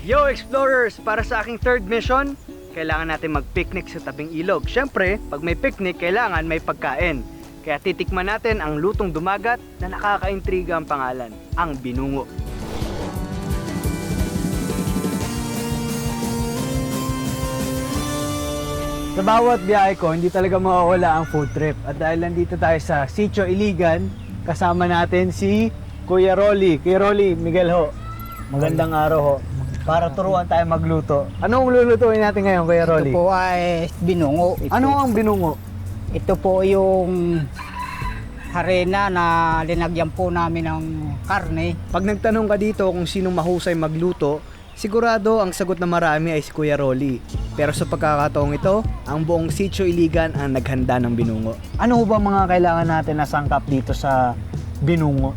Yo Explorers! Para sa aking third mission, kailangan natin mag-picnic sa tabing ilog. Siyempre, pag may picnic, kailangan may pagkain. Kaya titikman natin ang lutong dumagat na nakakaintriga ang pangalan, ang binungo. Sa bawat biyahe ko, hindi talaga mawawala ang food trip. At dahil nandito tayo sa Sitio Iligan, kasama natin si Kuya Rolly. Kuya Rolly, Miguel ho. Magandang araw ho. Para turuan tayo magluto. Anong lulutuin natin ngayon, Kuya Rolly? Ito po ay binungo. Ano ang binungo? Ito po yung harina na linagyan po namin ng karne. Pag nagtanong ka dito kung sinong mahusay magluto, sigurado ang sagot na marami ay si Kuya Rolly. Pero sa pagkakataong ito, ang buong Sitio Iligan ang naghanda ng binungo. Ano ba mga kailangan natin na sangkap dito sa binungo?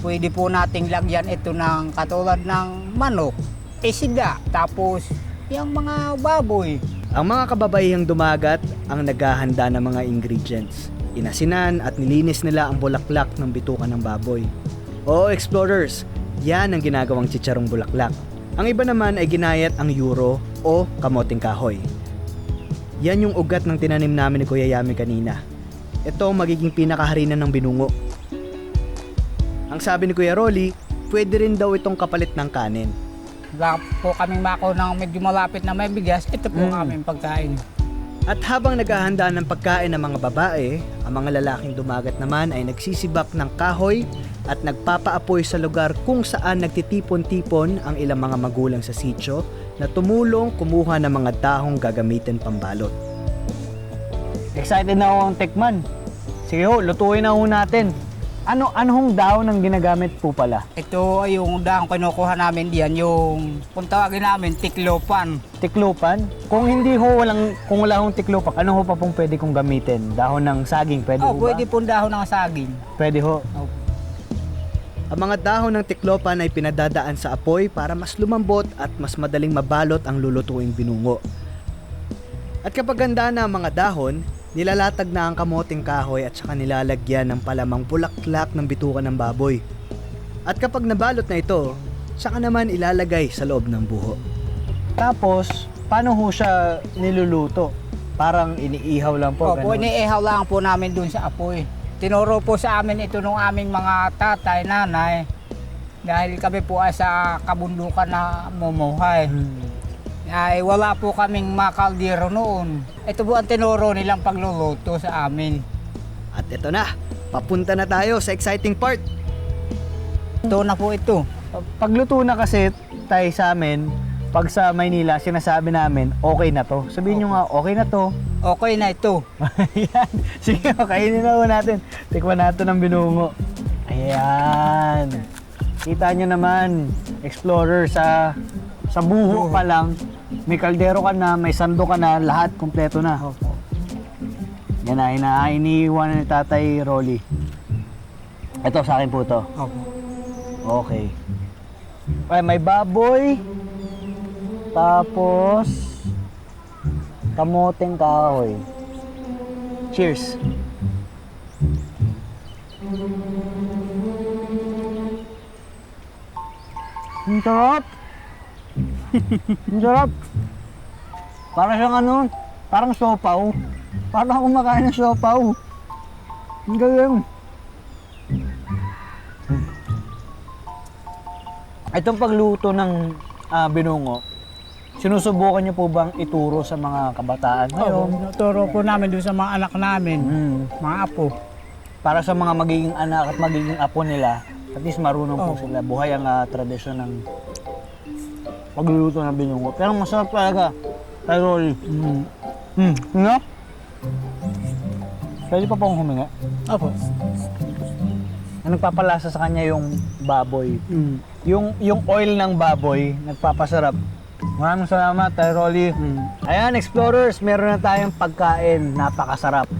Pwede po nating lagyan ito ng katulad ng manok, isda, tapos yung mga baboy. Ang mga kababaihang dumagat ang naghahanda ng mga ingredients. Inasinan at nilinis nila ang bulaklak ng bitukan ng baboy. Oo, explorers, yan ang ginagawang chicharong bulaklak. Ang iba naman ay ginayat ang euro o kamoting kahoy. Yan yung ugat ng tinanim namin ni Kuya Yami kanina. Ito ang magiging pinakaharina ng binungo. Ang sabi ni Kuya Rolly, pwede rin daw itong kapalit ng kanin. Wala po kaming mako ng medyo malapit na may bigas, ito po aming pagkain. At habang naghahanda ng pagkain ng mga babae, ang mga lalaking dumagat naman ay nagsisibak ng kahoy at nagpapaapoy sa lugar kung saan nagtitipon-tipon ang ilang mga magulang sa sitio na tumulong kumuha ng mga dahong gagamitin pambalot. Excited na ako ang tikman. Sige ho, lutuin na ho natin. Anong dahon ang ginagamit po pala? Ito ay yung dahong kinukuha namin diyan, yung kung tawagin namin tiklopan. Tiklupan? Kung wala hong tiklupan, ano ho pa pong pwede kong gamitin? Dahon ng saging, pwede ho ba? Pwede po dahon ng saging. Pwede ho. Oh. Ang mga dahon ng tiklopan ay pinadadaan sa apoy para mas lumambot at mas madaling mabalot ang lulutuing binungo. At kapag ganda na ang mga dahon, nilalatag na ang kamoting kahoy at saka nilalagyan ng palamang bulaklak ng bitukan ng baboy. At kapag nabalot na ito, saka naman ilalagay sa loob ng buho. Tapos, paano ho siya niluluto? Parang iniihaw lang po. Opo, iniihaw lang po namin dun sa apoy. Tinuro po sa amin ito nung aming mga tatay, nanay. Dahil kami po ay sa kabundukan na mumuhay. Ay wala po kaming makaldero noon. Ito po ang tinuro nilang pagluluto sa amin. At ito na, papunta na tayo sa exciting part. Ito na po ito. Pagluto na kasi tayo sa amin, pag sa Maynila, sinasabi namin, okay na to. Sabihin nyo nga, okay na to. Okay na ito. Ayan. Sige, kainin na ho natin. Tikman natin ang binungo. Ayan. Kita nyo naman, explorer, sa buho pa lang, may kaldero ka na, may sando ka na, lahat kompleto na. Yan na, iniiwan ni Tatay Rolly. Ito, sa akin po to. Opo. Okay. Ay, may baboy. Tapos, kamoteng kahoy. Cheers. Ang sarap. Ang sarap. Para siyang ano, parang siopaw. Parang kumakain ng siopaw. Ang galing. Itong pagluto ng binungo, sinusubukan niyo po bang ituro sa mga kabataan ngayon? Turo po namin doon sa mga anak namin, mga apo. Para sa mga magiging anak at magiging apo nila, at least marunong po sila. Buhay ang tradisyon ng pagluluto ng binungo. Pero masarap talaga. Tay Rolly. No? Pwede pa pong huminga? Opo. Ang nagpapalasa sa kanya yung baboy. Yung oil ng baboy, nagpapasarap. Maraming salamat, Tay Rolly. Ayan, explorers, meron na tayong pagkain. Napakasarap.